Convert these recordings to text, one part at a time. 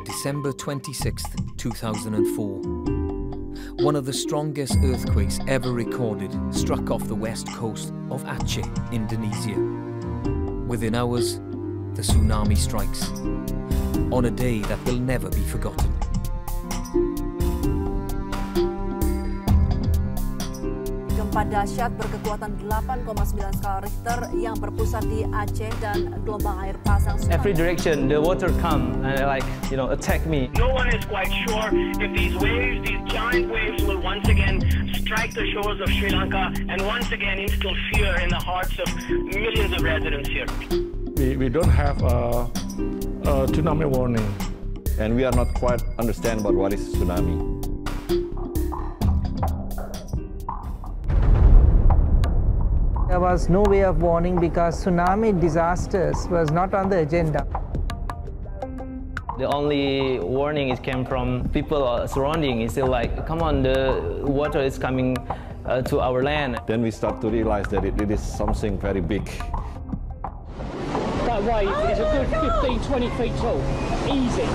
December 26th, 2004. One of the strongest earthquakes ever recorded struck off the west coast of Aceh, Indonesia. Within hours, the tsunami strikes, on a day that will never be forgotten. Gempa dahsyat berkekuatan 8,9 skala Richter yang berpusat di Aceh dan gelombang air pasang. Every direction, the water come and attack me. No one is quite sure if these waves, these giant waves, will once again strike the shores of Sri Lanka and once again instill fear in the hearts of millions of residents here. We don't have a tsunami warning, and we are not quite understand about what is tsunami. There was no way of warning because tsunami disasters was not on the agenda. The only warning it came from people surrounding. It's still like, come on, the water is coming to our land. Then we start to realize that it is something very big. That wave is a good 15, 20 feet tall. Easy.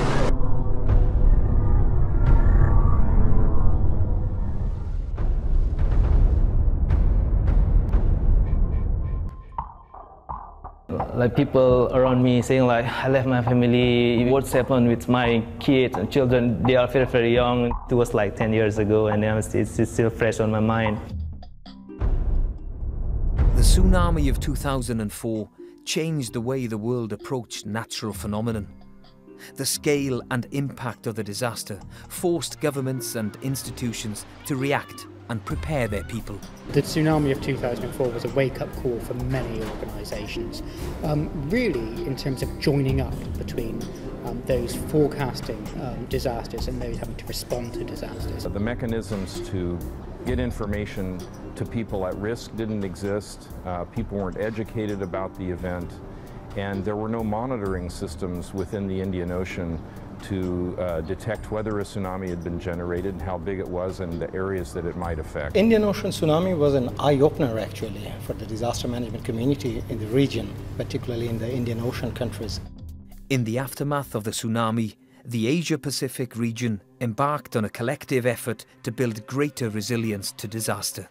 Like people around me saying like, I left my family, what's happened with my kids and children? They are very, very young. It was like 10 years ago and it's still fresh on my mind. The tsunami of 2004 changed the way the world approached natural phenomenon. The scale and impact of the disaster forced governments and institutions to react and prepare their people. The tsunami of 2004 was a wake-up call for many organisations, really in terms of joining up between those forecasting disasters and those having to respond to disasters. The mechanisms to get information to people at risk didn't exist. People weren't educated about the event, and there were no monitoring systems within the Indian Ocean to detect whether a tsunami had been generated, how big it was, and the areas that it might affect. Indian Ocean tsunami was an eye-opener actually for the disaster management community in the region, particularly in the Indian Ocean countries. In the aftermath of the tsunami, the Asia-Pacific region embarked on a collective effort to build greater resilience to disaster.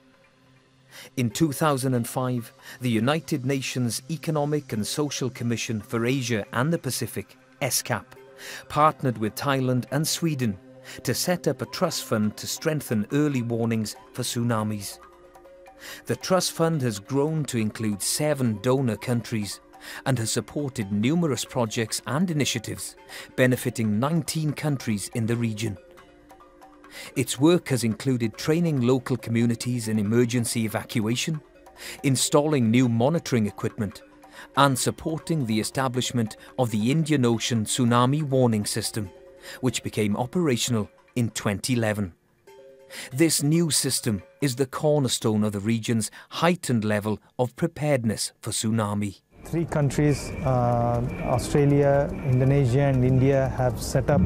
In 2005, the United Nations Economic and Social Commission for Asia and the Pacific, ESCAP, partnered with Thailand and Sweden to set up a trust fund to strengthen early warnings for tsunamis. The trust fund has grown to include 7 donor countries and has supported numerous projects and initiatives benefiting 19 countries in the region. Its work has included training local communities in emergency evacuation, installing new monitoring equipment, and supporting the establishment of the Indian Ocean Tsunami Warning System, which became operational in 2011. This new system is the cornerstone of the region's heightened level of preparedness for tsunami. 3 countries, Australia, Indonesia and India, have set up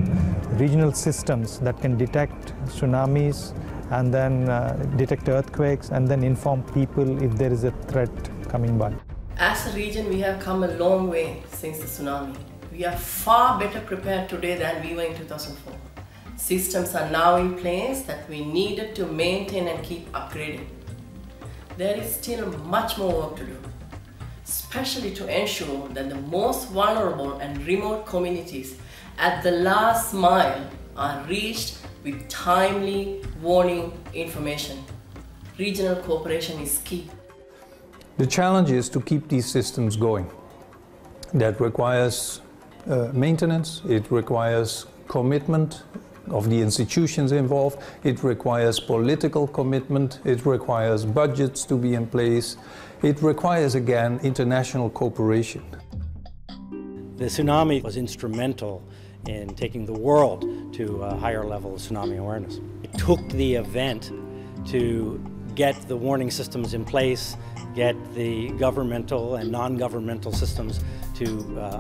regional systems that can detect tsunamis and then detect earthquakes and then inform people if there is a threat coming by. As a region, we have come a long way since the tsunami. We are far better prepared today than we were in 2004. Systems are now in place that we needed to maintain and keep upgrading. There is still much more work to do, especially to ensure that the most vulnerable and remote communities at the last mile are reached with timely warning information. Regional cooperation is key. The challenge is to keep these systems going. That requires maintenance, it requires commitment of the institutions involved, it requires political commitment, it requires budgets to be in place, it requires, again, international cooperation. The tsunami was instrumental in taking the world to a higher level of tsunami awareness. It took the event to get the warning systems in place, get the governmental and non-governmental systems to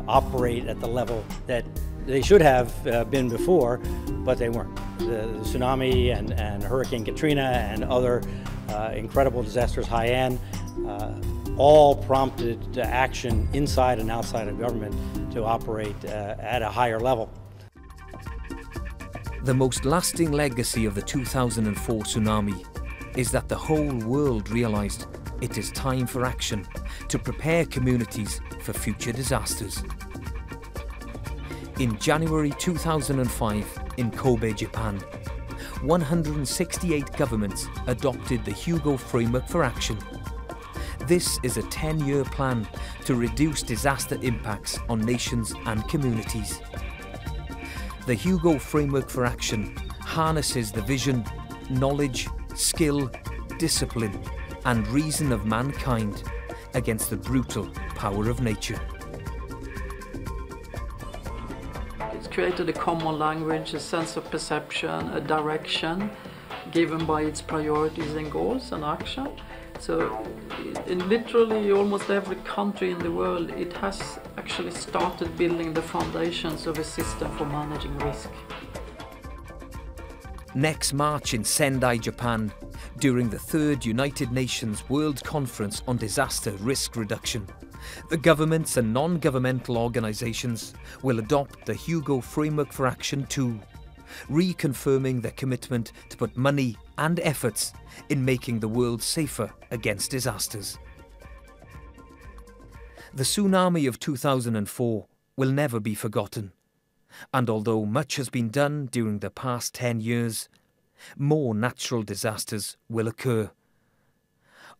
operate at the level that they should have been before, but they weren't. The tsunami and Hurricane Katrina and other incredible disasters, Haiyan, all prompted action inside and outside of government to operate at a higher level. The most lasting legacy of the 2004 tsunami is that the whole world realised it is time for action to prepare communities for future disasters. In January 2005, in Kobe, Japan, 168 governments adopted the Hugo Framework for Action. This is a 10-year plan to reduce disaster impacts on nations and communities. The Hugo Framework for Action harnesses the vision, knowledge, skill, discipline, and reason of mankind against the brutal power of nature. It's created a common language, a sense of perception, a direction given by its priorities and goals and action. So in literally almost every country in the world, it has actually started building the foundations of a system for managing risk. Next March in Sendai, Japan, during the 3rd United Nations World Conference on Disaster Risk Reduction, the governments and non-governmental organisations will adopt the Hugo Framework for Action too, reconfirming their commitment to put money and efforts in making the world safer against disasters. The tsunami of 2004 will never be forgotten, and although much has been done during the past 10 years, more natural disasters will occur.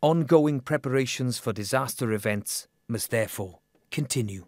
Ongoing preparations for disaster events must therefore continue.